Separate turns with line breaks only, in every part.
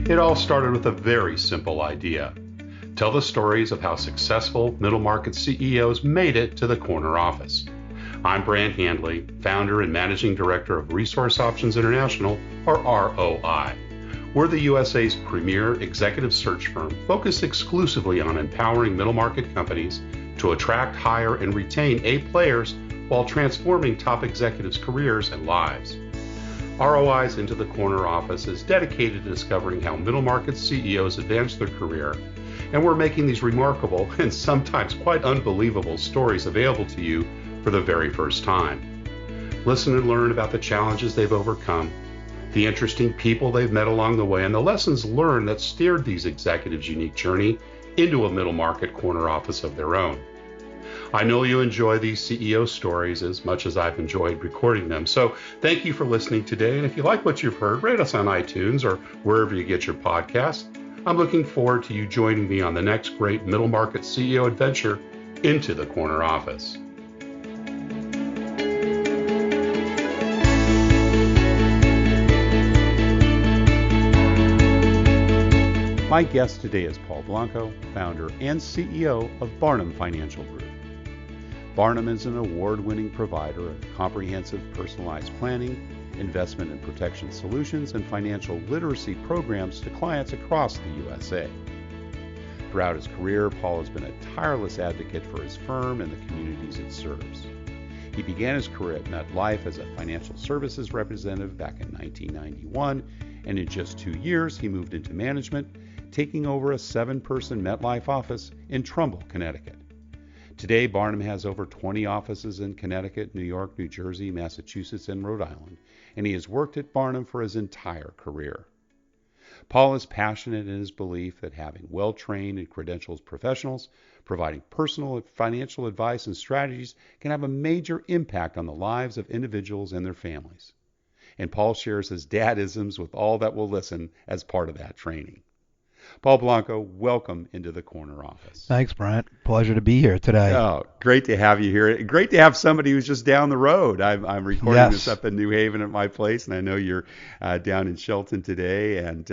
It all started with a very simple idea. Tell the stories of how successful middle market CEOs made it to the corner office. I'm Brant Handley, founder and managing director of Resource Options International, or ROI. We're the USA's premier executive search firm focused exclusively on empowering middle market companies to attract, hire, and retain A players while transforming top executives' careers and lives. ROI's Into the Corner office is dedicated to discovering how middle market CEOs advance their career, and we're making these remarkable and sometimes quite unbelievable stories available to you for the very first time. Listen and learn about the challenges they've overcome, the interesting people they've met along the way, and the lessons learned that steered these executives' unique journey into a middle market corner office of their own. I know you enjoy these CEO stories as much as I've enjoyed recording them, so thank you for listening today, and if you like what you've heard, rate us on iTunes or wherever you get your podcasts. I'm looking forward to you joining me on the next great middle market CEO adventure into the corner office. My guest today is Paul Blanco, founder and CEO of Barnum Financial Group. Barnum is an award-winning provider of comprehensive personalized planning, investment and protection solutions, and financial literacy programs to clients across the USA. Throughout his career, Paul has been a tireless advocate for his firm and the communities it serves. He began his career at MetLife as a financial services representative back in 1991, and in just 2 years, he moved into management, taking over a 7-person MetLife office in Trumbull, Connecticut. Today, Barnum has over 20 offices in Connecticut, New York, New Jersey, Massachusetts, and Rhode Island, and he has worked at Barnum for his entire career. Paul is passionate in his belief that having well-trained and credentialed professionals providing personal financial advice and strategies can have a major impact on the lives of individuals and their families. And Paul shares his Dadisms with all that will listen as part of that training. Paul Blanco, welcome into the corner office.
Thanks, Brent. Pleasure to be here today.
Oh, great to have you here. Great to have somebody who's just down the road. I'm recording this up in New Haven at my place, and I know you're down in Shelton today. And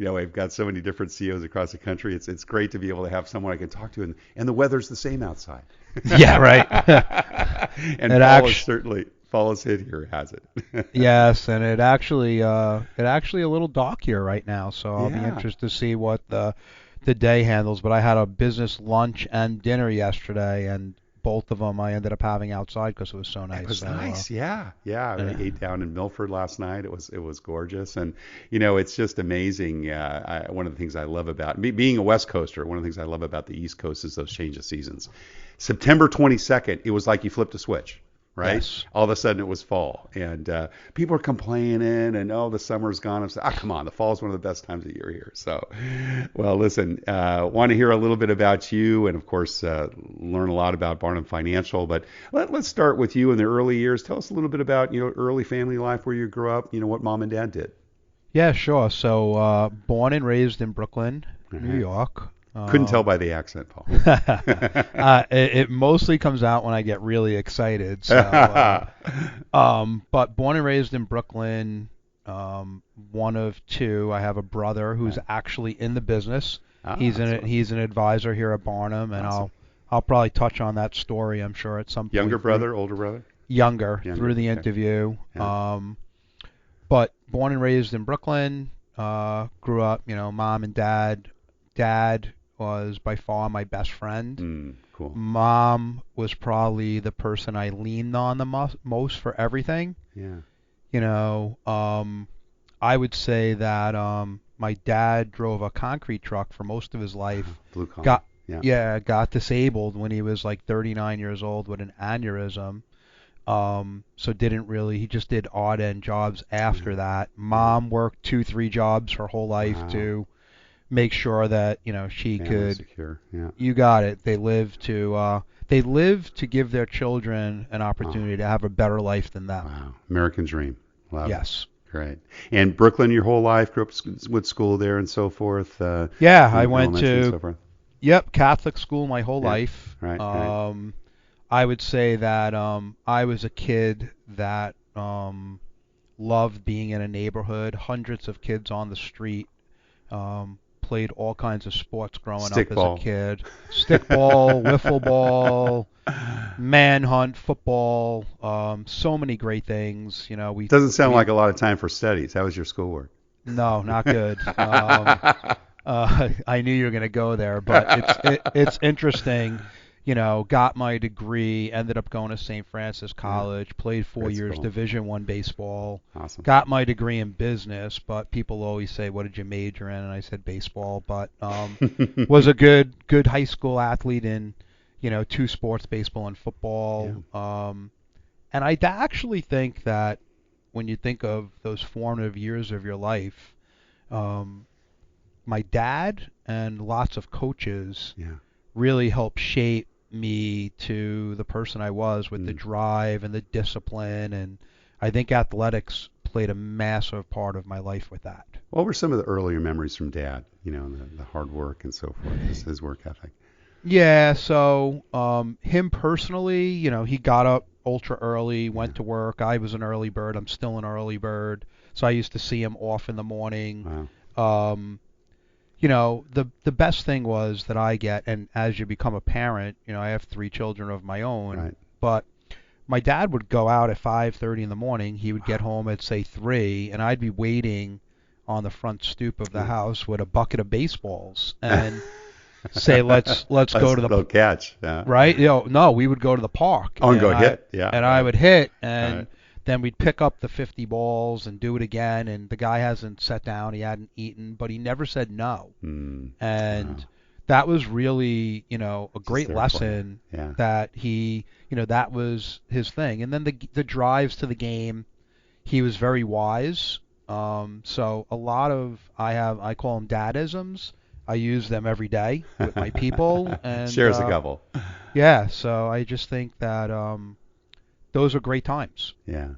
we've got so many different CEOs across the country. It's great to be able to have someone I can talk to, and the weather's the same outside.
Yeah, right.
And Paul is certainly. Follows it here, has it?
Yes, and it actually a little dark here right now, so I'll be interested to see what the day handles. But I had a business lunch and dinner yesterday, and both of them I ended up having outside because it was so nice.
It was nice, yeah. I ate down in Milford last night. It was gorgeous, and it's just amazing. One of the things I love about being a West Coaster, one of the things I love about the East Coast is those change of seasons. September 22nd, it was like you flipped a switch. Right? Yes. All of a sudden it was fall, and people are complaining, and the summer's gone. I'm saying, come on, the fall is one of the best times of year here. So, well, listen, want to hear a little bit about you, and of course, learn a lot about Barnum Financial. But let's start with you in the early years. Tell us a little bit about early family life, where you grew up, what mom and dad did.
Yeah, sure. So, born and raised in Brooklyn, New York.
Couldn't tell by the accent, Paul.
It mostly comes out when I get really excited. So, but born and raised in Brooklyn, one of two. I have a brother who's actually in the business. He's an advisor here at Barnum, and awesome. I'll probably touch on that story, I'm sure, at some point.
Younger brother, older brother?
Younger through the interview. Yeah. But born and raised in Brooklyn, grew up, mom and dad. Dad was by far my best friend.
Cool.
Mom was probably the person I leaned on the most for everything.
Yeah.
I would say that my dad drove a concrete truck for most of his life.
Blue collar.
Got disabled when he was like 39 years old with an aneurysm. So he just did odd end jobs after that. Mom worked 2-3 jobs her whole life to make sure that she could
secure. Yeah.
You got it. They live to give their children an opportunity to have a better life than them.
Wow, American dream. Love
yes.
It. Great. And Brooklyn, your whole life, grew up with school there and so forth.
I went to Catholic school my whole life.
Right.
I would say that I was a kid that loved being in a neighborhood, hundreds of kids on the street. Played all kinds of sports growing up as
Stickball.
a kid. Stickball, wiffle ball, manhunt, football, so many great things.
Doesn't sound like a lot of time for studies. How was your schoolwork?
No, not good. I knew you were going to go there, but it's interesting. Got my degree, ended up going to St. Francis College, played 4 years
cool.
Division I baseball.
Awesome.
Got my degree in business, but people always say, "What did you major in?" And I said baseball, but was a good high school athlete in, two sports, baseball and football.
Yeah.
And I actually think that when you think of those formative years of your life, my dad and lots of coaches really helped shape me to the person I was with the drive and the discipline, and I think athletics played a massive part of my life with that.
What were some of the earlier memories from Dad? The hard work and so forth, his work ethic.
Yeah, so him personally, he got up ultra early, went to work. I was an early bird. I'm still an early bird. So I used to see him off in the morning.
Wow.
The best thing was that I get, and as you become a parent, I have 3 children of my own,
Right.
but my dad would go out at 5:30 in the morning. He would get home at, say, 3, and I'd be waiting on the front stoop of the house with a bucket of baseballs and say, let's go to the
catch. Yeah.
Right? No, we would go to the park.
Oh, and go hit. Yeah.
And I would hit, and then we'd pick up the 50 balls and do it again. And the guy hasn't sat down, he hadn't eaten, but he never said no. And that was really, a great lesson that he, that was his thing. And then the drives to the game, he was very wise. So a lot of I call them Dadisms. I use them every day with my people. And
shares a couple.
Yeah, so I just think that those are great times.
Yeah.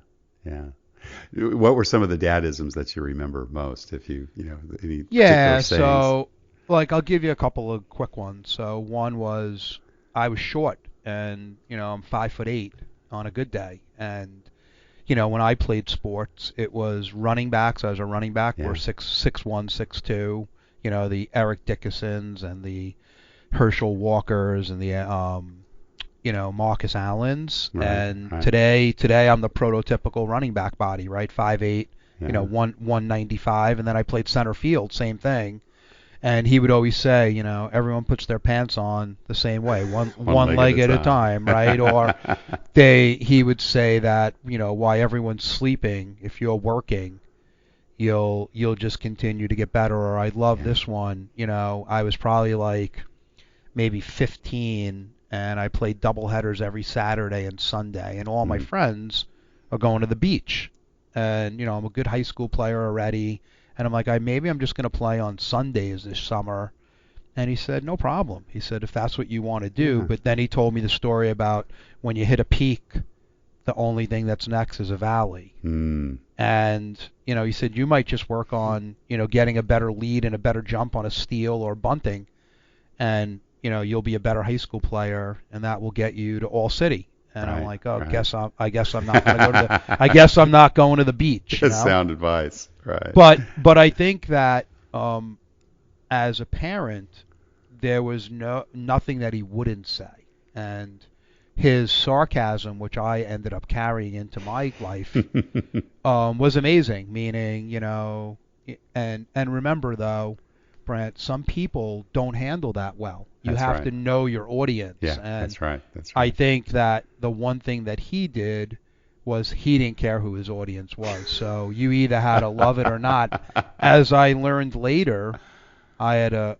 What were some of the Dadisms that you remember most? If any particular sayings?
So I'll give you a couple of quick ones. So one was I was short, and I'm 5'8" on a good day, and when I played sports, it was running backs. I was a running back. We're 6'1", 6'2". The Eric Dickersons and the Herschel Walkers and the Marcus Allens. Today I'm the prototypical running back body, right? 5'8", 195, and then I played center field, same thing. And he would always say, everyone puts their pants on the same way, one leg at a time, right? Or he would say that, while everyone's sleeping, if you're working, you'll just continue to get better. Or I love this one, I was probably like maybe 15, and I played double headers every Saturday and Sunday, and all my friends are going to the beach. And, I'm a good high school player already. And I'm like, maybe I'm just going to play on Sundays this summer. And he said, no problem. He said, if that's what you want to do.
Yeah.
But then he told me the story about when you hit a peak, the only thing that's next is a valley. And, he said, you might just work on, getting a better lead and a better jump on a steal or bunting. And, you'll be a better high school player, and that will get you to All City. And I'm like, I guess I'm not going to go to I guess I'm not going to the beach.
That's sound advice, right?
But I think that as a parent, there was nothing that he wouldn't say, and his sarcasm, which I ended up carrying into my life, was amazing. Meaning, and remember though, Brent, some people don't handle that well. You have to know your audience.
Yeah,
and
that's right.
I think that the one thing that he did was he didn't care who his audience was. So you either had to love it or not. As I learned later, I had a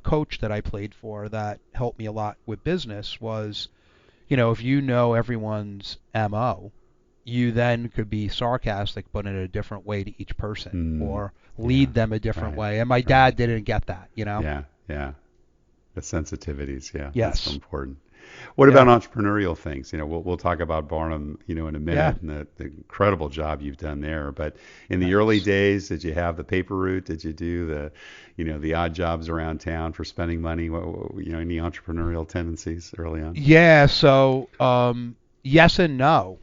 coach that I played for that helped me a lot with business. Was, if you know everyone's MO, you then could be sarcastic, but in a different way to each person, or lead them a different way. And my dad didn't get that,
Yeah. The sensitivities,
Yes.
That's so important. What about entrepreneurial things? We'll talk about Barnum, in a minute, and the incredible job you've done there. But in the early days, did you have the paper route? Did you do the odd jobs around town for spending money? Any entrepreneurial tendencies early on?
Yeah. So yes and no.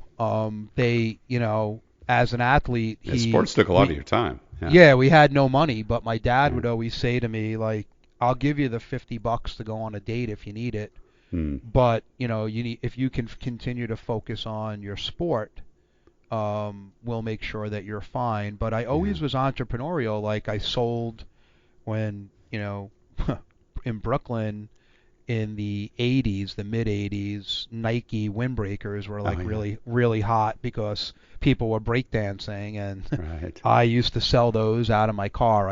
As an athlete,
sports took a lot of your time.
Yeah, we had no money, but my dad would always say to me, like, I'll give you the $50 to go on a date if you need it, but if you can continue to focus on your sport, we'll make sure that you're fine. But I always was entrepreneurial. Like I sold when in Brooklyn in the 80s, the mid 80s, Nike windbreakers were like really, really hot because people were breakdancing, and I used to sell those out of my car.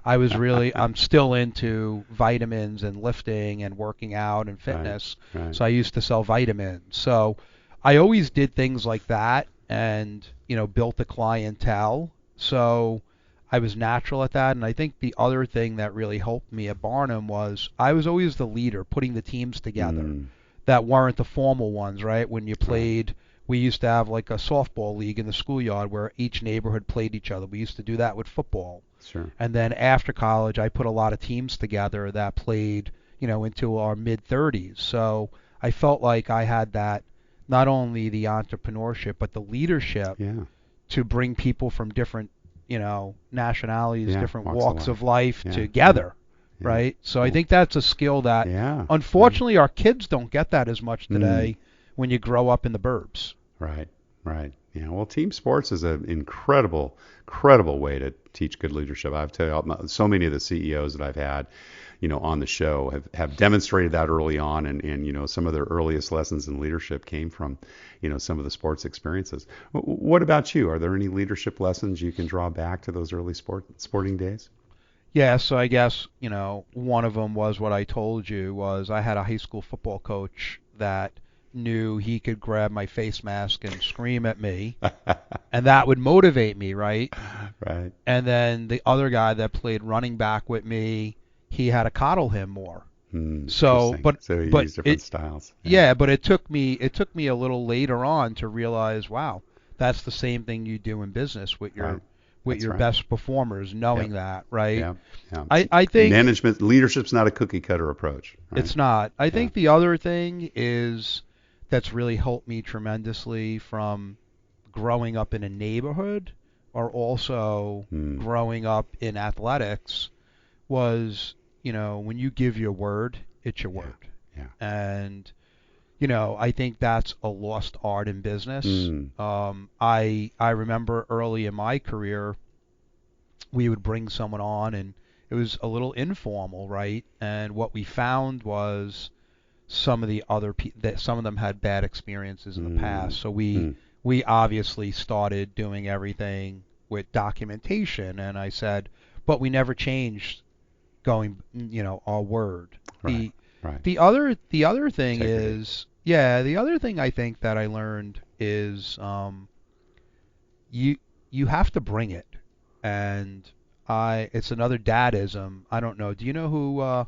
I'm still into vitamins and lifting and working out and fitness. So I used to sell vitamins. So I always did things like that and, built a clientele. So I was natural at that. And I think the other thing that really helped me at Barnum was I was always the leader, putting the teams together that weren't the formal ones, right? When you played, we used to have like a softball league in the schoolyard where each neighborhood played each other. We used to do that with football.
Sure.
And then after college, I put a lot of teams together that played, into our mid-30s. So I felt like I had that, not only the entrepreneurship, but the leadership to bring people from different, nationalities, different walks of life together, right? So I think that's a skill that, unfortunately, our kids don't get that as much today when you grow up in the burbs.
Right. Yeah, well, team sports is an incredible way to teach good leadership. I've told you, so many of the CEOs that I've had, on the show have demonstrated that early on, and some of their earliest lessons in leadership came from, some of the sports experiences. What about you? Are there any leadership lessons you can draw back to those early sporting days?
Yeah, so I guess, one of them was what I told you was I had a high school football coach that knew he could grab my face mask and scream at me, and that would motivate me, right?
Right.
And then the other guy that played running back with me, he had to coddle him more. So you use different styles. Yeah, but it took me a little later on to realize, wow, that's the same thing you do in business with your best performers, knowing that, right?
Yeah.
I think
leadership's not a cookie cutter approach. Right?
It's not. I think the other thing is that's really helped me tremendously from growing up in a neighborhood or also growing up in athletics was, when you give your word, it's your word.
Yeah.
And, I think that's a lost art in business. I remember early in my career, we would bring someone on and it was a little informal, right? And what we found was some of the other some of them had bad experiences in the past. So we obviously started doing everything with documentation, and I said, but we never changed our word.
Right.
The other thing is, the other thing I think that I learned is you have to bring it. And it's another dadism. I don't know. Do you know who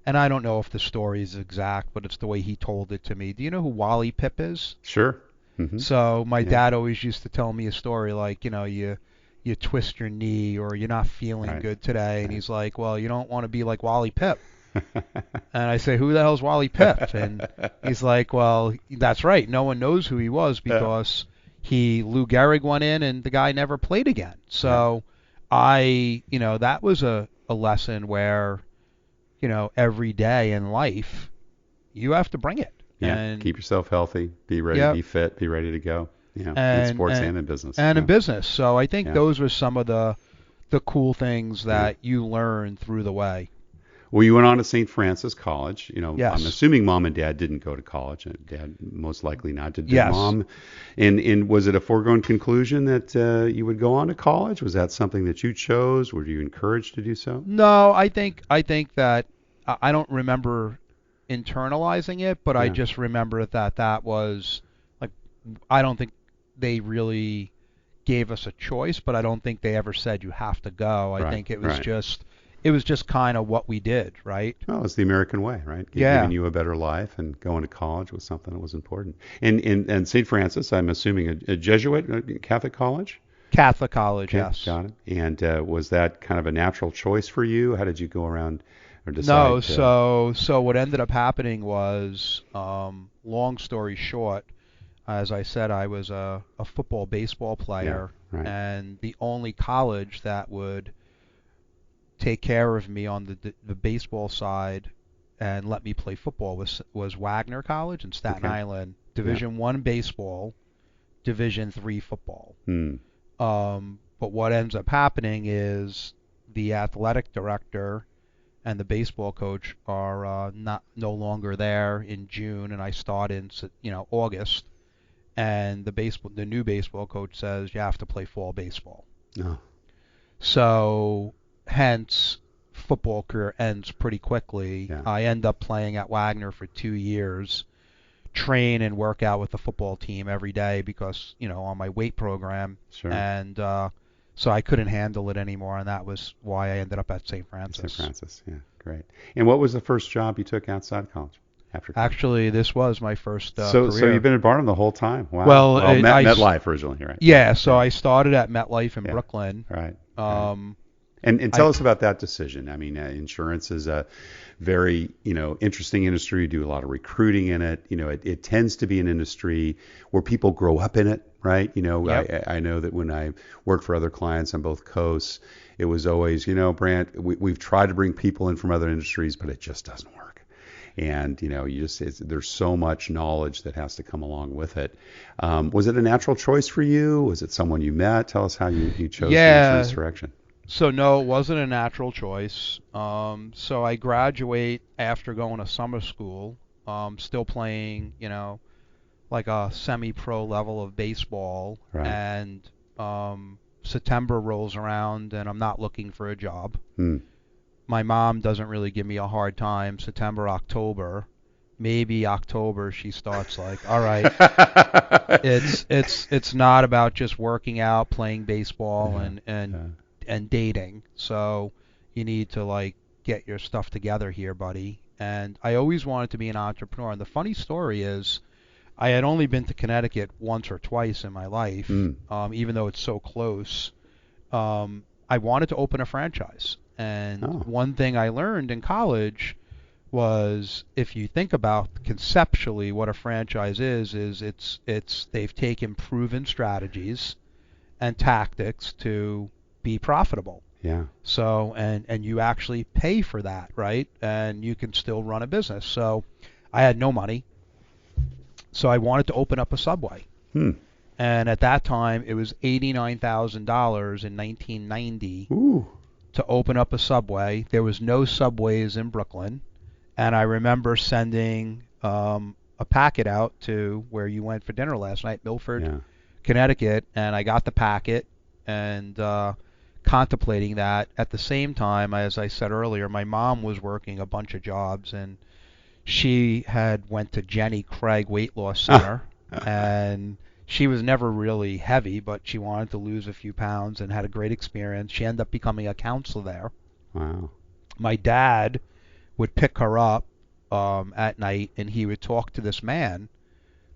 and I don't know if the story is exact, but it's the way he told it to me. Do you know who Wally Pipp is?
Sure.
So my dad always used to tell me a story like, you twist your knee or you're not feeling good today, and he's like, well, you don't want to be like Wally Pipp. And I say, who the hell's Wally Pipp? And he's like, well, that's right. No one knows who he was because Lou Gehrig went in and the guy never played again. So that was a lesson where, every day in life, you have to bring it.
Yeah,
and
keep yourself healthy, be ready, be fit, be ready to go. In sports and in business.
And in business. So I think those were some of the cool things that you learn through the way.
Well, you went on to St. Francis College.
Yes.
I'm assuming mom and dad didn't go to college. Dad most likely not. Did
yes.
Mom? And was it a foregone conclusion that you would go on to college? Was that something that you chose? Were you encouraged to do so?
No, I think that I don't remember internalizing it, but I just remember that was like, I don't think they really gave us a choice, but I don't think they ever said you have to go. I think it was just kind of what we did, right?
Well, it's the American way, right? Giving you a better life, and going to college was something that was important. And St. Francis, I'm assuming a Jesuit Catholic college?
Catholic college,
okay,
yes.
Got it. And was that kind of a natural choice for you? How did you go around or decide?
No, so what ended up happening was, long story short, as I said, I was a football, baseball player,
Yeah, right.
and the only college that would take care of me on the baseball side and let me play football was Wagner College in Staten
Okay.
Island,
Yeah.
Division I baseball, Division III football.
Hmm.
But what ends up happening is the athletic director and the baseball coach are no longer there in June, and I start in August, and the new baseball coach says you have to play fall baseball.
Oh.
So hence football career ends pretty quickly.
Yeah.
I end up playing at Wagner for 2 years, train and work out with the football team every day because on my weight program,
Sure.
and so I couldn't handle it anymore, and that was why I ended up at St. Francis.
St. Francis. Yeah. Great. And what was the first job you took outside college? After college?
Actually, this was my first
So
career.
you've been at Barnum the whole time. Wow.
Well,
MetLife originally, right?
Yeah, so I started at MetLife in Brooklyn.
Right.
And
tell us about that decision. I mean, insurance is a very interesting industry. You do a lot of recruiting in it. It tends to be an industry where people grow up in it, right?
Yep.
I know that when I worked for other clients on both coasts, it was always, Brant, we've tried to bring people in from other industries, but it just doesn't work. And there's so much knowledge that has to come along with it. Was it a natural choice for you? Was it someone you met? Tell us how you chose the insurance direction.
So no, it wasn't a natural choice. So I graduate after going to summer school, still playing, like a semi-pro level of baseball,
right.
And September rolls around and I'm not looking for a job. My mom doesn't really give me a hard time. September, October, maybe October, she starts like, all right, it's not about just working out, playing baseball, and dating. So you need to get your stuff together here, buddy. And I always wanted to be an entrepreneur. And the funny story is, I had only been to Connecticut once or twice in my life, even though it's so close. I wanted to open a franchise. And one thing I learned in college was, if you think about conceptually what a franchise is they've taken proven strategies and tactics to be profitable.
Yeah.
So and you actually pay for that, right? And you can still run a business. So I had no money. So I wanted to open up a Subway. And at that time it was $89,000 in 1990.
Ooh.
To open up a Subway. There was no Subways in Brooklyn, and I remember sending a packet out to where you went for dinner last night, Milford, Connecticut, and I got the packet and contemplating that. At the same time, as I said earlier, my mom was working a bunch of jobs, and she had went to Jenny Craig Weight Loss Center, and she was never really heavy, but she wanted to lose a few pounds and had a great experience. She ended up becoming a counselor there.
Wow.
My dad would pick her up at night, and he would talk to this man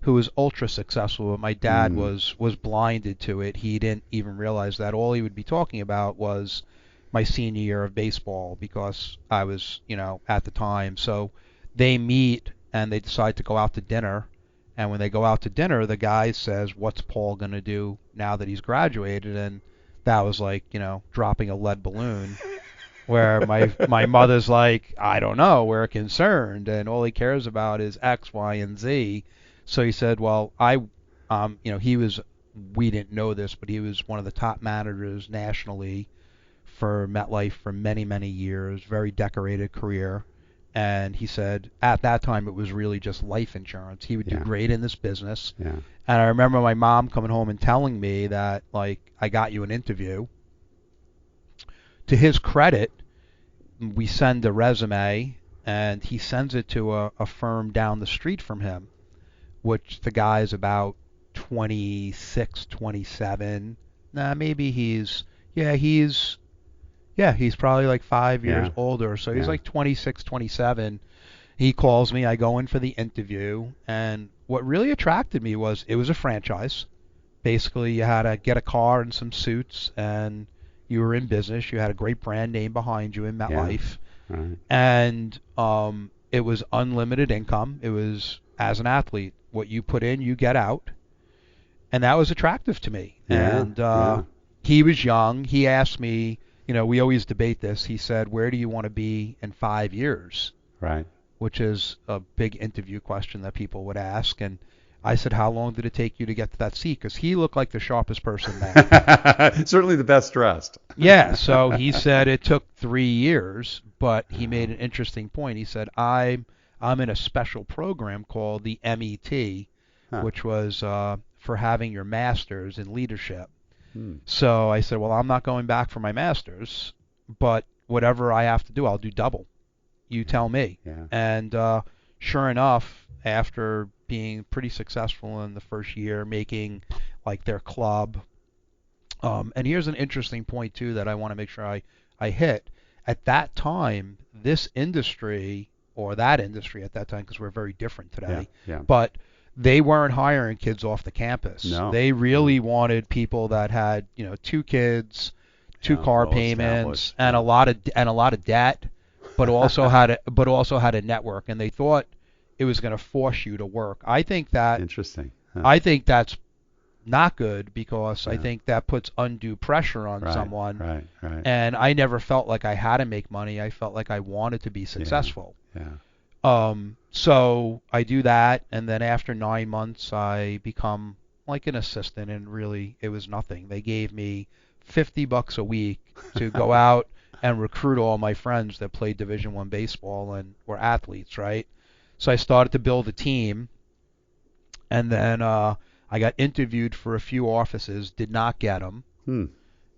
who was ultra successful. But my dad was blinded to it. He didn't even realize that. All he would be talking about was my senior year of baseball, because I was, at the time. So they meet and they decide to go out to dinner. And when they go out to dinner, the guy says, "What's Paul going to do now that he's graduated?" And that was like, dropping a lead balloon, where my mother's like, "I don't know, we're concerned." And all he cares about is X, Y, and Z. So he said, well, we didn't know this, but he was one of the top managers nationally for MetLife for many, many years, very decorated career. And he said at that time it was really just life insurance. He would do great in this business.
Yeah.
And I remember my mom coming home and telling me that, I got you an interview. To his credit, we send a resume, and he sends it to a firm down the street from him, which the guy's about 26, 27. Maybe he's probably like 5 years older. So he's like 26, 27. He calls me. I go in for the interview. And what really attracted me was it was a franchise. Basically, you had to get a car and some suits, and you were in business. You had a great brand name behind you in MetLife.
Yeah. Right.
And it was unlimited income. It was, as an athlete, what you put in, you get out. and that was attractive to me.
Yeah,
And
yeah.
he was young. He asked me, we always debate this. He said, "Where do you want to be in 5 years?"
Right.
Which is a big interview question that people would ask. And I said, "How long did it take you to get to that seat?" Because he looked like the sharpest person there.
Certainly the best dressed.
Yeah, so he said it took 3 years, but he made an interesting point. He said, I'm in a special program called the MET,
Huh.
which was for having your master's in leadership.
Hmm.
So I said, well, I'm not going back for my master's, but whatever I have to do, I'll do double. You tell me.
Yeah.
And sure enough, after being pretty successful in the first year, making like their club. And here's an interesting point too that I want to make sure I hit. At that time, this industry, or that industry at that time, because we're very different today,
Yeah.
but they weren't hiring kids off the campus.
No.
They really wanted people that had, 2 kids, 2 car
well
payments,
established.
and a lot of debt, but also had a network, and they thought it was going to force you to work.
Interesting. Huh.
I think that's not good, because I
Yeah.
think that puts undue pressure on someone.
Right.
And I never felt like I had to make money. I felt like I wanted to be successful.
Yeah.
So I do that, and then after 9 months, I become like an assistant, and really it was nothing. They gave me $50 a week to go out and recruit all my friends that played Division I baseball and were athletes, right? So I started to build a team, and then I got interviewed for a few offices, did not get them.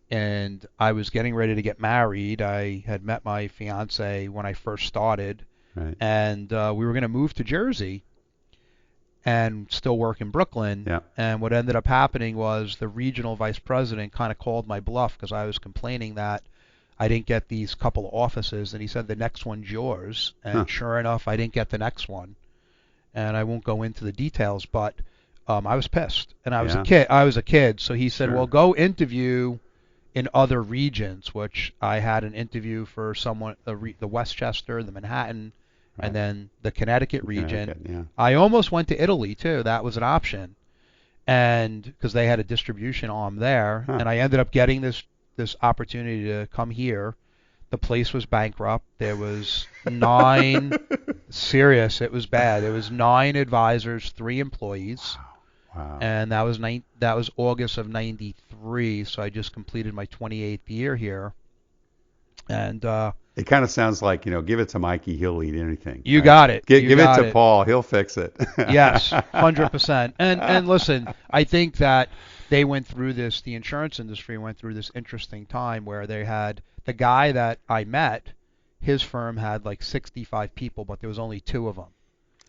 And I was getting ready to get married. I had met my fiance when I first started,
Right.
and we were going to move to Jersey and still work in Brooklyn.
Yeah.
And what ended up happening was the regional vice president kind of called my bluff, because I was complaining that I didn't get these couple of offices, and he said, the next one's yours. And sure enough, I didn't get the next one. And I won't go into the details, but I was pissed, and I was a kid. So he said,
Sure.
well, go interview in other regions, which I had an interview for someone, the Westchester, the Manhattan,
Right.
and then the Connecticut region.
Connecticut, yeah.
I almost went to Italy too. That was an option, and because they had a distribution arm there, and I ended up getting this opportunity to come here. The place was bankrupt. There was 9 serious. It was bad. There was 9 advisors, 3 employees.
Wow.
And that was August of '93. So I just completed my 28th year here. And
it kind of sounds like, give it to Mikey, he'll eat anything.
You
right?
got it.
Give it to Paul, he'll fix it.
Yes, 100%. And listen, I think that they went through this. The insurance industry went through this interesting time where they had the guy that I met. His firm had like 65 people, but there was only 2 of them.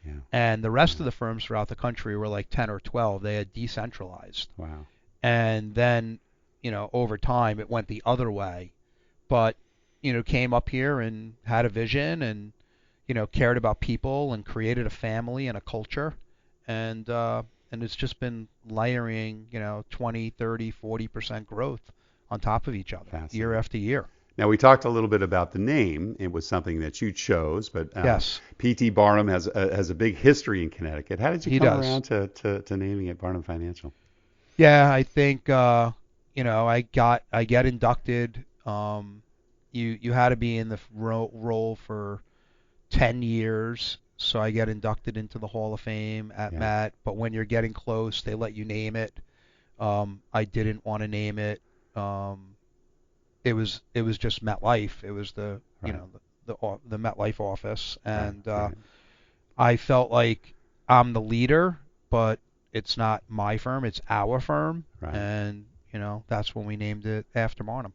Yeah.
And the rest of the firms throughout the country were like 10 or 12. They had decentralized.
Wow.
And then, over time it went the other way. But, came up here and had a vision and, cared about people and created a family and a culture. And it's just been layering, 20, 30, 40% growth on top of each other year after year.
Now, we talked a little bit about the name. It was something that you chose, but
yes.
P.T. Barnum has a big history in Connecticut. How did you come around to naming it Barnum Financial?
Yeah, I think I get inducted. You had to be in the role for 10 years, so I get inducted into the Hall of Fame at Met. But when you're getting close, they let you name it. I didn't want to name it. It was just MetLife. It was the the MetLife office, and I felt like I'm the leader, but it's not my firm, it's our firm, and that's when we named it after Barnum.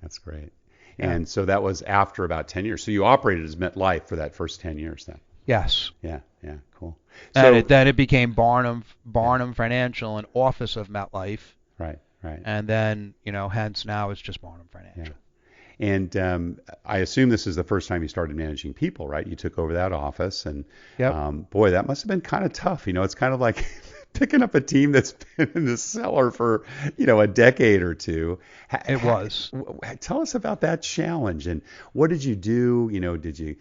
That's great. Yeah. And so that was after about 10 years. So you operated as MetLife for that first 10 years then?
Yes.
Yeah, cool.
And then it became Barnum Financial, an office of MetLife.
Right.
And then, hence now it's just Barnum Financial.
Yeah. And I assume this is the first time you started managing people, right? You took over that office, and boy, that must have been kind of tough. It's kind of like
picking up a team that's been in the cellar for, a decade or two.
It was.
Tell us about that challenge and what did you do? Did you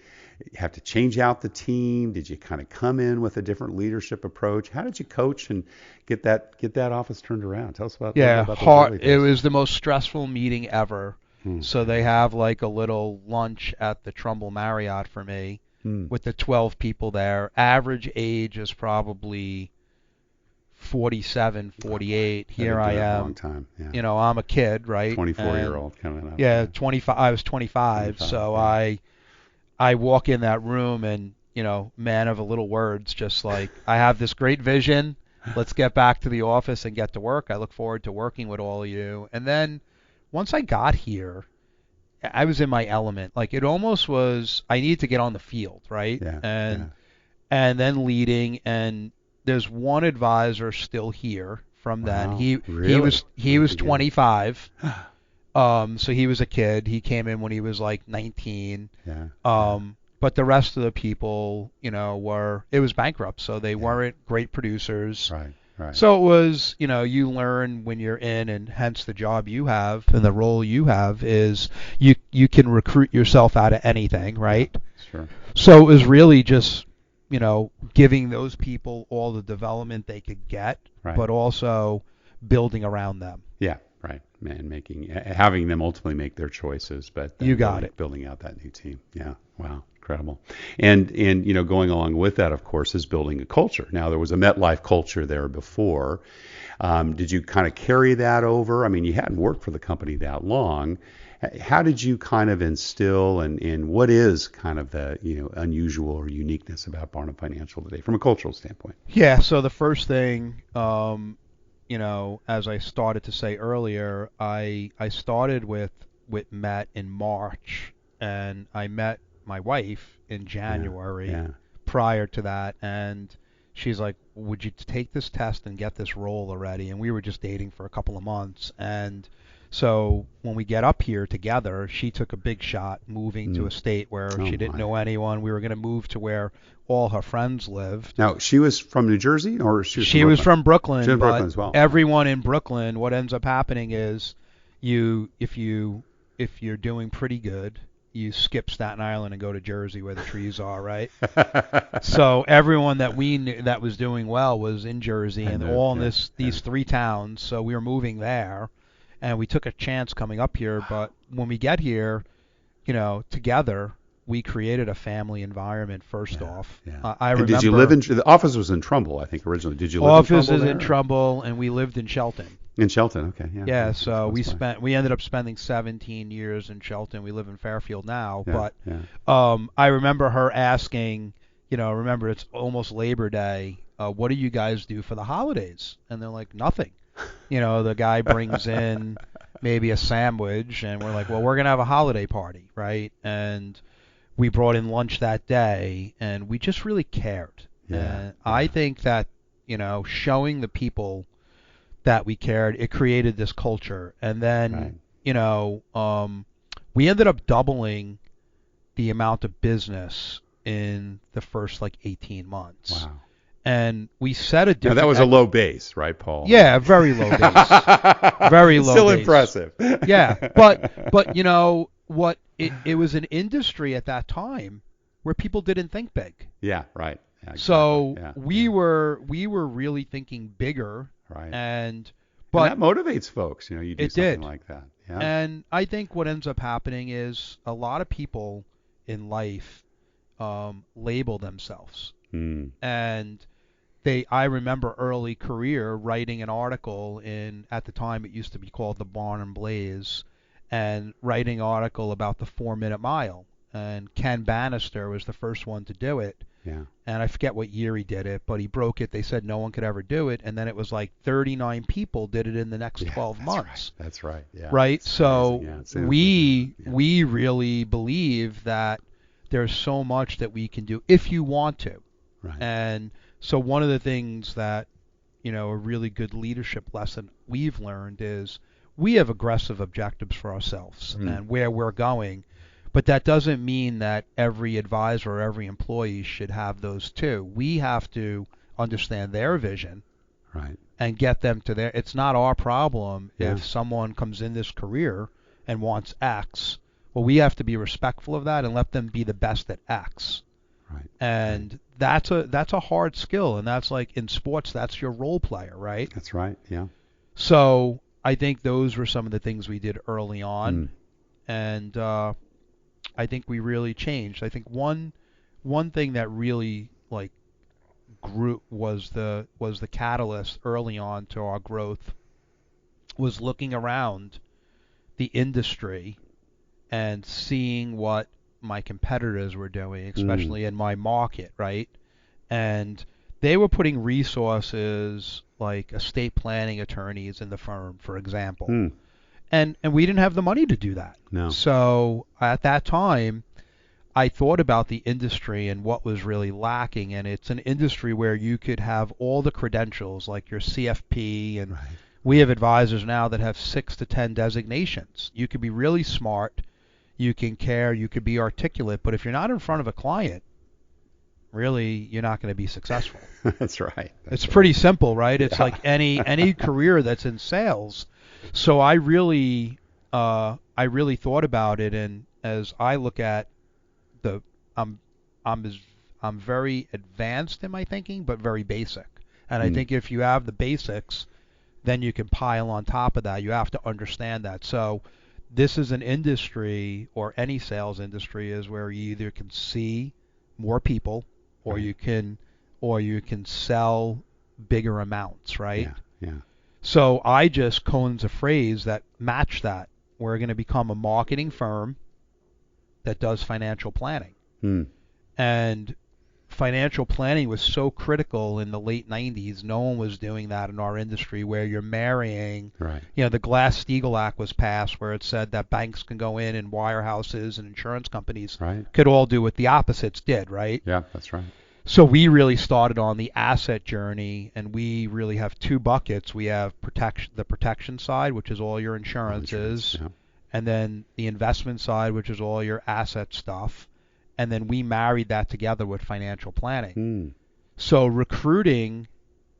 have to change out the team? Did you kind of come in with a different leadership approach? How did you coach and get that office turned around? Tell us about those early days.
It was the most stressful meeting ever. So they have like a little lunch at the Trumbull Marriott for me with the 12 people there. Average age is probably 47, 48. Here I am.
Long time. Yeah.
I'm a kid, right?
24-year-old coming up.
Yeah, 25. I was 25, so yeah. I walk in that room and, man of a little words, just like, I have this great vision. Let's get back to the office and get to work. I look forward to working with all of you. And then once I got here, I was in my element. Like, it almost was, I needed to get on the field, right?
Yeah,
and then leading, and there's one advisor still here from then.
Really?
He was 25. So he was a kid. He came in when he was like 19.
Yeah.
But the rest of the people, it was bankrupt, so they weren't great producers.
Right.
So it was, you learn when you're in, and hence the job you have and the role you have is you can recruit yourself out of anything, right?
Sure.
So it was really just, giving those people all the development they could get, but also building around them.
Yeah, right. And having them ultimately make their choices, but
you got it.
Building out that new team. Yeah. Wow. Incredible. And going along with that, of course, is building a culture. Now, there was a MetLife culture there before. Did you kind of carry that over? I mean, you hadn't worked for the company that long. How did you kind of instill and what is kind of the unusual or uniqueness about Barnum Financial today from a cultural standpoint?
Yeah. So the first thing, as I started to say earlier, I started with Met in March, and I met my wife in January prior to that, and she's like, would you take this test and get this role already? And we were just dating for a couple of months, and so when we get up here together, she took a big shot moving to a state where she didn't know anyone. We were going to move to where all her friends lived.
Now, she was from New Jersey, or
she was from Brooklyn?
She was from Brooklyn as well.
Everyone in Brooklyn, what ends up happening is if you're doing pretty good, you skip Staten Island and go to Jersey where the trees are, right? So everyone that we knew that was doing well was in Jersey and all in these three towns. So we were moving there, and we took a chance coming up here. But when we get here, together, we created a family environment first off.
Yeah.
I remember.
Did you live the office was in Trumbull, I think, originally. Did you live in Trumbull?
Office is in Trumbull, and we lived in Shelton.
In Shelton, okay, yeah.
Yeah, so we ended up spending 17 years in Shelton. We live in Fairfield now, but I remember her asking, remember it's almost Labor Day. What do you guys do for the holidays? And they're like, nothing. The guy brings in maybe a sandwich, and we're like, well, we're gonna have a holiday party, right? And we brought in lunch that day, and we just really cared. And I think that showing the people that we cared, it created this culture. And then, we ended up doubling the amount of business in the first 18 months.
Wow.
And we set a different...
Now, that was a low base, right, Paul?
Yeah, very low base. Very low
Still
base.
impressive.
Yeah, but what? It was an industry at that time where people didn't think big.
Yeah, right. Yeah, exactly.
So we were really thinking bigger.
Right.
And
that motivates folks, you do something like that. Yeah.
And I think what ends up happening is a lot of people in life label themselves. And I remember early career writing an article at the time it used to be called the Barnum Blaze, and writing an article about the 4-minute mile. And Ken Bannister was the first one to do it.
Yeah.
And I forget what year he did it, but he broke it. They said no one could ever do it, and then it was 39 people did it in the next 12 months.
Right. That's right. Yeah.
Right. So we really believe that there's so much that we can do if you want to.
Right.
And so one of the things that a really good leadership lesson we've learned is we have aggressive objectives for ourselves and where we're going. But that doesn't mean that every advisor or every employee should have those too. We have to understand their vision
Right.
and get them to there. It's not our problem
Yeah.
if someone comes in this career and wants X. Well, we have to be respectful of that and let them be the best at X.
Right.
And that's a hard skill, and that's like in sports, that's your role player, right?
That's right. Yeah.
So I think those were some of the things we did early on, and I think we really changed. I think one thing that really like grew was the catalyst early on to our growth was looking around the industry and seeing what my competitors were doing, especially in my market, right? And they were putting resources like estate planning attorneys in the firm, for example. And we didn't have the money to do that.
No.
So at that time, I thought about the industry and what was really lacking, and it's an industry where you could have all the credentials like your CFP, and we have advisors now that have 6 to 10 designations. You could be really smart, you can care, you could be articulate, but if you're not in front of a client, really you're not going to be successful.
That's right.
It's pretty simple, right? It's like any career that's in sales. So I really thought about it, and as I look at I'm very advanced in my thinking, but very basic. And I think if you have the basics, then you can pile on top of that. You have to understand that. So this is an industry, or any sales industry, is where you either can see more people, or you can sell bigger amounts, right?
Yeah.
So I just coined a phrase that matched that. We're going to become a marketing firm that does financial planning. And financial planning was so critical in the late 90s. No one was doing that in our industry, where you're marrying, the Glass-Steagall Act was passed, where it said that banks can go in and wirehouses and insurance companies could all do what the opposites did, right?
Yeah, that's right.
So we really started on the asset journey, and we really have 2 buckets. We have the protection side, which is all your insurances, and then the investment side, which is all your asset stuff. And then we married that together with financial planning. So recruiting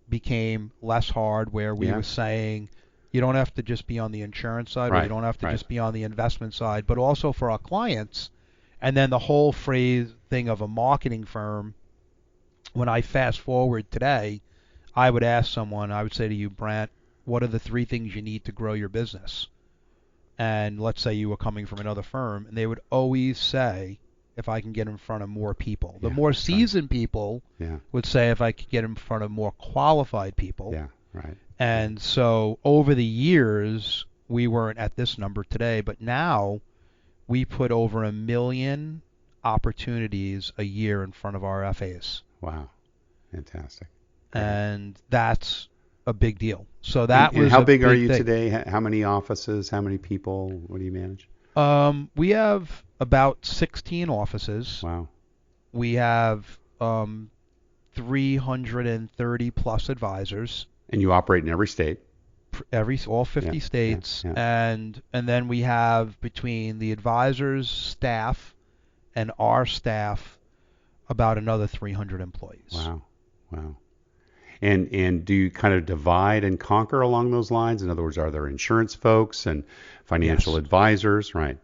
became less hard, where we were saying you don't have to just be on the insurance side, or you don't have to just be on the investment side, but also for our clients. And then the whole thing of a marketing firm, when I fast forward today, I would ask someone, I would say to you, Brant, what are the 3 things you need to grow your business? And let's say you were coming from another firm, and they would always say, if I can get in front of more people. The more seasoned people would say, if I could get in front of more qualified people. And so over the years, we weren't at this number today, but now we put over 1 million opportunities a year in front of our FAs.
Wow. Fantastic.
And that's a big deal. So that was
how big are you
thing.
today? How many offices? How many people? What do you manage?
We have about 16 offices.
Wow.
We have 330 plus advisors.
And you operate in every state?
All 50 states. And then we have, between the advisors' staff and our staff, about another 300 employees.
Wow. And do you kind of divide and conquer along those lines? In other words, are there insurance folks and financial advisors? Right.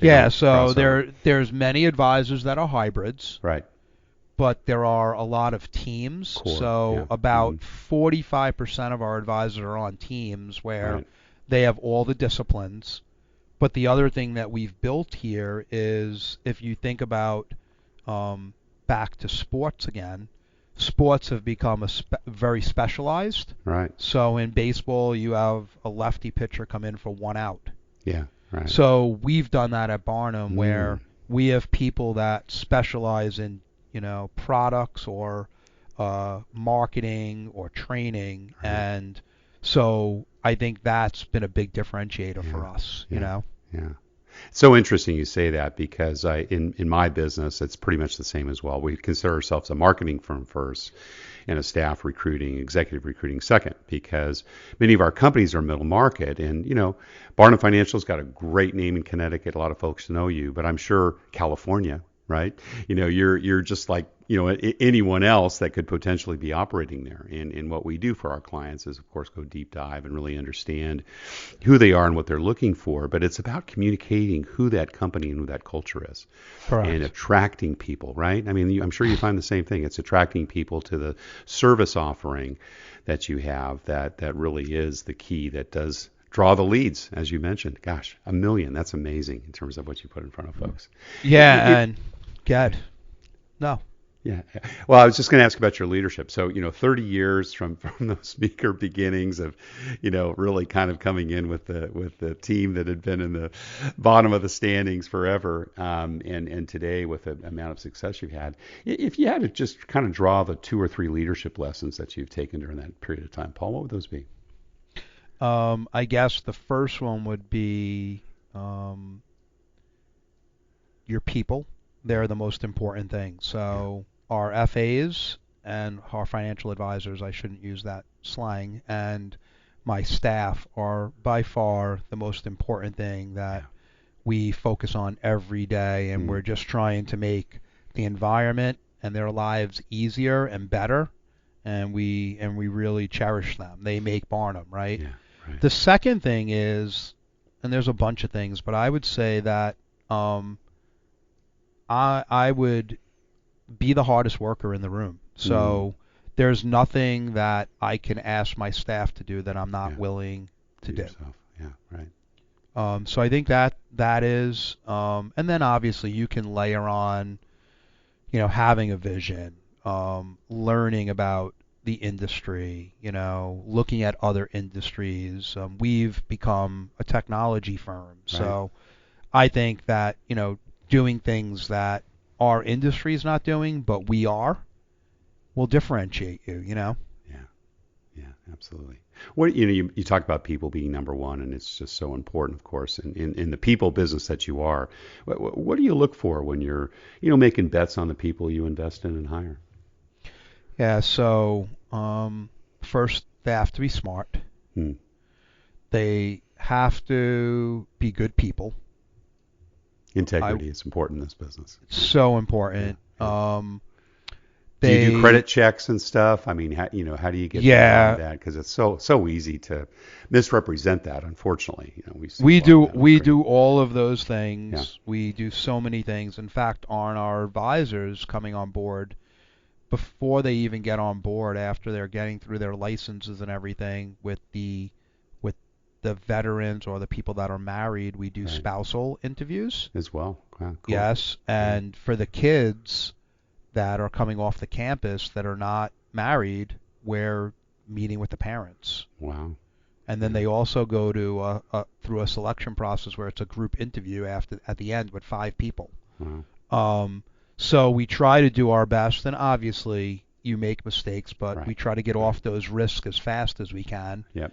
Yeah, so there's many advisors that are hybrids.
Right.
But there are a lot of teams. About 45% of our advisors are on teams where they have all the disciplines. But the other thing that we've built here is, if you think about back to sports again, sports have become very specialized.
Right.
So in baseball, you have a lefty pitcher come in for 1 out.
Yeah. Right.
So we've done that at Barnum, where we have people that specialize in, products or marketing or training, and so I think that's been a big differentiator for us.
Yeah. So interesting you say that, because in my business, it's pretty much the same as well. We consider ourselves a marketing firm first, and a staff recruiting, executive recruiting second, because many of our companies are middle market. And, Barnum Financial's got a great name in Connecticut. A lot of folks know you, but I'm sure California, right? You're just like, anyone else that could potentially be operating there. And what we do for our clients is, of course, go deep dive and really understand who they are and what they're looking for. But it's about communicating who that company and who that culture is.
Correct.
And attracting people, right? I mean, I'm sure you find the same thing. It's attracting people to the service offering that you have that really is the key that does draw the leads, as you mentioned. Gosh, 1 million. That's amazing in terms of what you put in front of folks.
Yeah, and God, no.
Yeah. Well, I was just going to ask about your leadership. So, 30 years from those meager beginnings of, really kind of coming in with the team that had been in the bottom of the standings forever, and today with the amount of success you've had. If you had to just kind of draw the 2 or 3 leadership lessons that you've taken during that period of time, Paul, what would those be?
I guess the first one would be your people. They're the most important thing. So our FAs and our financial advisors, I shouldn't use that slang, and my staff are by far the most important thing that we focus on every day, and we're just trying to make the environment and their lives easier and better, and we really cherish them. They make Barnum, right?
Yeah. Right.
The second thing is, and there's a bunch of things, but I would say that I would be the hardest worker in the room. So there's nothing that I can ask my staff to do that I'm not willing to do.
Yourself. Yeah, right.
So I think that is, and then obviously you can layer on, having a vision, learning about the industry, looking at other industries. We've become a technology firm. So I think that, doing things that our industry is not doing, but we are, will differentiate you,
Yeah, absolutely. What you talk about people being number one, and it's just so important, of course, in the people business that you are. What do you look for when you're, making bets on the people you invest in and hire?
Yeah, so first they have to be smart. They have to be good people.
Integrity is important in this business.
So important.
Do you do credit checks and stuff? I mean, how do you get around that? Because it's so easy to misrepresent that. Unfortunately, we
do all of those things.
Yeah.
We do so many things. In fact, on our advisors coming on board, before they even get on board, after they're getting through their licenses and everything, with the veterans or the people that are married, we do spousal interviews
as well. Wow, cool.
Yes, and for the kids that are coming off the campus that are not married, we're meeting with the parents.
Wow.
And then they also go to through a selection process where it's a group interview at the end with 5 people.
Wow.
So we try to do our best, and obviously you make mistakes, but we try to get off those risks as fast as we can.
Yep.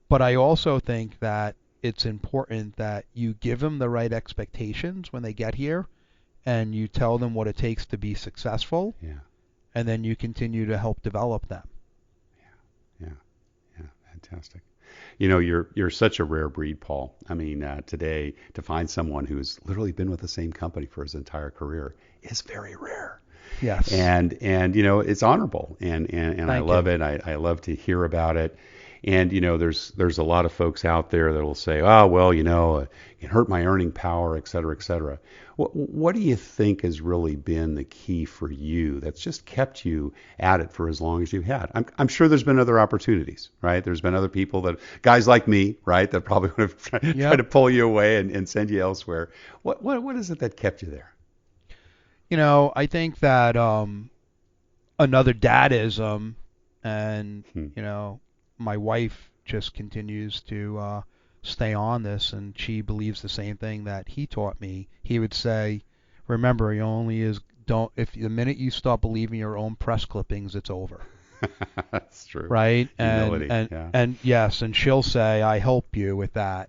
But I also think that it's important that you give them the right expectations when they get here, and you tell them what it takes to be successful, and then you continue to help develop them.
Yeah, fantastic. You're such a rare breed, Paul. I mean, today to find someone who's literally been with the same company for his entire career is very rare.
Yes.
And it's honorable, and I love it. I love to hear about it. And there's a lot of folks out there that will say, oh well, it can hurt my earning power, et cetera, et cetera. What do you think has really been the key for you that's just kept you at it for as long as you've had? I'm sure there's been other opportunities, right? There's been other people guys like me, right, that probably would have tried to pull you away and send you elsewhere. What is it that kept you there?
I think that another dadism, and my wife just continues to stay on this, and she believes the same thing that he taught me. He would say, remember, if the minute you stop believing your own press clippings, it's over.
That's true.
Right?
Humility.
And yes, and she'll say, I help you with that.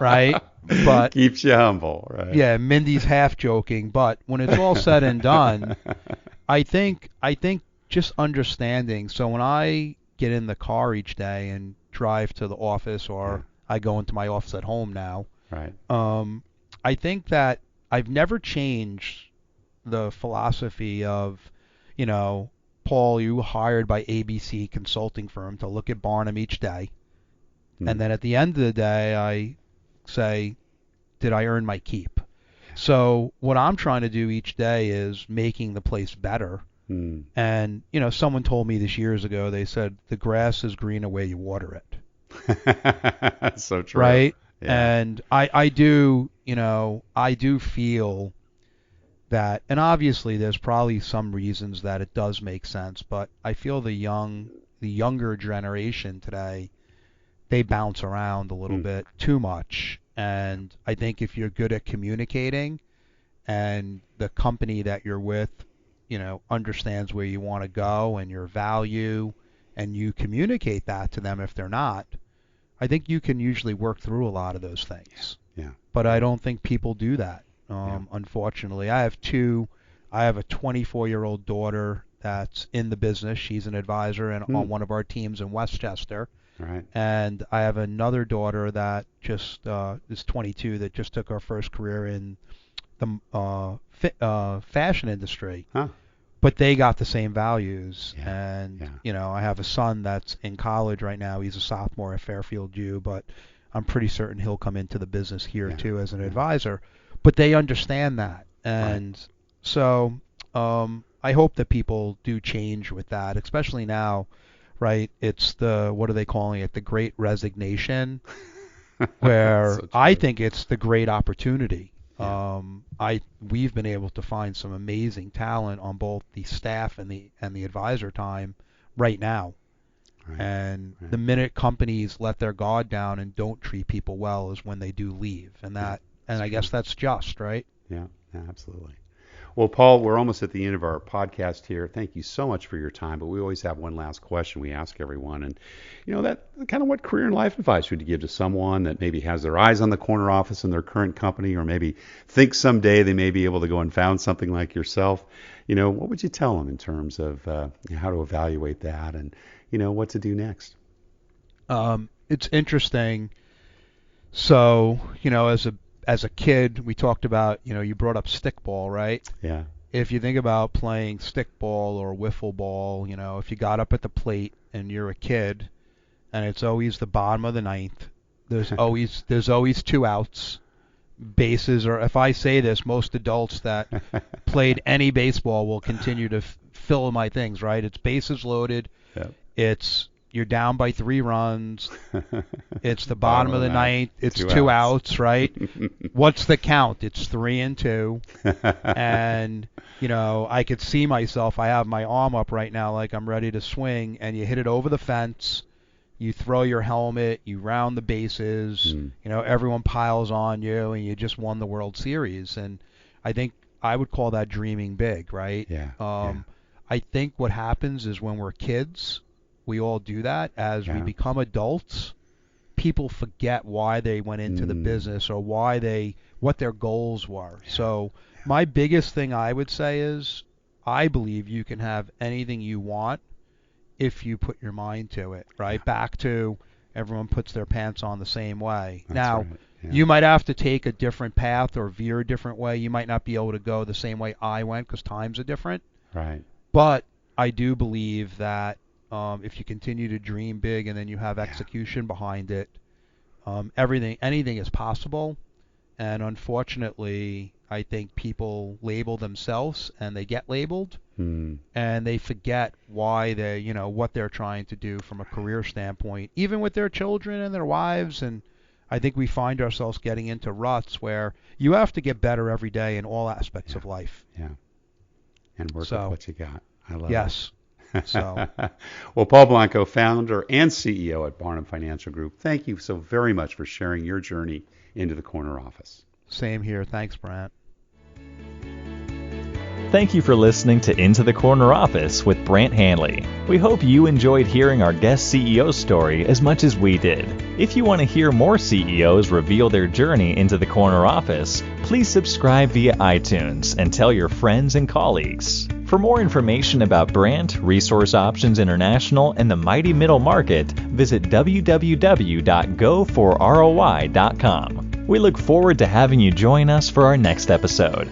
Right? But
keeps you humble, right?
Yeah, Mindy's half joking, but when it's all said and done, I think just understanding. So when I get in the car each day and drive to the office, or I go into my office at home now,
right?
I think that I've never changed the philosophy of, Paul, you were hired by ABC consulting firm to look at Barnum each day. And then at the end of the day, I say, did I earn my keep? So what I'm trying to do each day is making the place better. And, someone told me this years ago, they said, the grass is greener where you water it.
That's so true.
Right?
Yeah.
And I do feel that, and obviously there's probably some reasons that it does make sense, but I feel the younger generation today, they bounce around a little bit too much. And I think if you're good at communicating and the company that you're with, understands where you want to go and your value, and you communicate that to them if they're not, I think you can usually work through a lot of those things.
Yeah.
But I don't think people do that. Unfortunately, I have a 24-year-old daughter that's in the business. She's an advisor on one of our teams in Westchester.
Right.
And I have another daughter that just is 22 that just took her first career in the fashion industry.
Huh.
But they got the same values.
Yeah.
And,
Yeah.
I have a son that's in college right now. He's a sophomore at Fairfield U, but I'm pretty certain he'll come into the business here too as an advisor. But they understand that. And so I hope that people do change with that, especially now, right? It's what are they calling it? The Great Resignation, where
So
I think it's the great opportunity. We've been able to find some amazing talent on both the staff and the advisor time right now.
Right.
And the minute companies let their guard down and don't treat people well is when they do leave. And I guess that's just, right?
Yeah, absolutely. Well, Paul, we're almost at the end of our podcast here. Thank you so much for your time, but we always have one last question we ask everyone. And, that kind of what career and life advice would you give to someone that maybe has their eyes on the corner office in their current company, or maybe thinks someday they may be able to go and found something like yourself? What would you tell them in terms of how to evaluate that and, what to do next?
It's interesting. So, as a kid, we talked about, you brought up stickball, right?
Yeah.
If you think about playing stickball or wiffle ball, if you got up at the plate and you're a kid and it's always the bottom of the ninth, there's always two outs. Bases, or if I say this, most adults that played any baseball will continue to fill my things, right? It's bases loaded. Yep. You're down by 3 runs. It's the bottom of the ninth. It's two outs, right? What's the count? It's 3-2. And, I could see myself. I have my arm up right now like I'm ready to swing, and you hit it over the fence. You throw your helmet. You round the bases. Everyone piles on you, and you just won the World Series. And I think I would call that dreaming big, right?
Yeah.
I think what happens is when we're kids, we all do that. As we become adults, people forget why they went into the business or what their goals were. So my biggest thing I would say is I believe you can have anything you want if you put your mind to it, right? Back to everyone puts their pants on the same way.
That's
now,
right. Yeah.
you might have to take a different path or veer a different way. You might not be able to go the same way I went because times are different.
Right.
But I do believe that if you continue to dream big and then you have execution behind it, anything is possible. And unfortunately, I think people label themselves and they get labeled and they forget why what they're trying to do from a career standpoint, even with their children and their wives. And I think we find ourselves getting into ruts where you have to get better every day in all aspects of life.
Yeah. And work with what you got. I love it.
Yes. So,
well, Paul Blanco, founder and CEO at Barnum Financial Group, thank you so very much for sharing your journey into the corner office.
Same here. Thanks, Brant.
Thank you for listening to Into the Corner Office with Brant Hanley. We hope you enjoyed hearing our guest CEO story as much as we did. If you want to hear more CEOs reveal their journey into the corner office, please subscribe via iTunes and tell your friends and colleagues. For more information about Brant, Resource Options International, and the mighty middle market, visit www.goforroi.com. We look forward to having you join us for our next episode.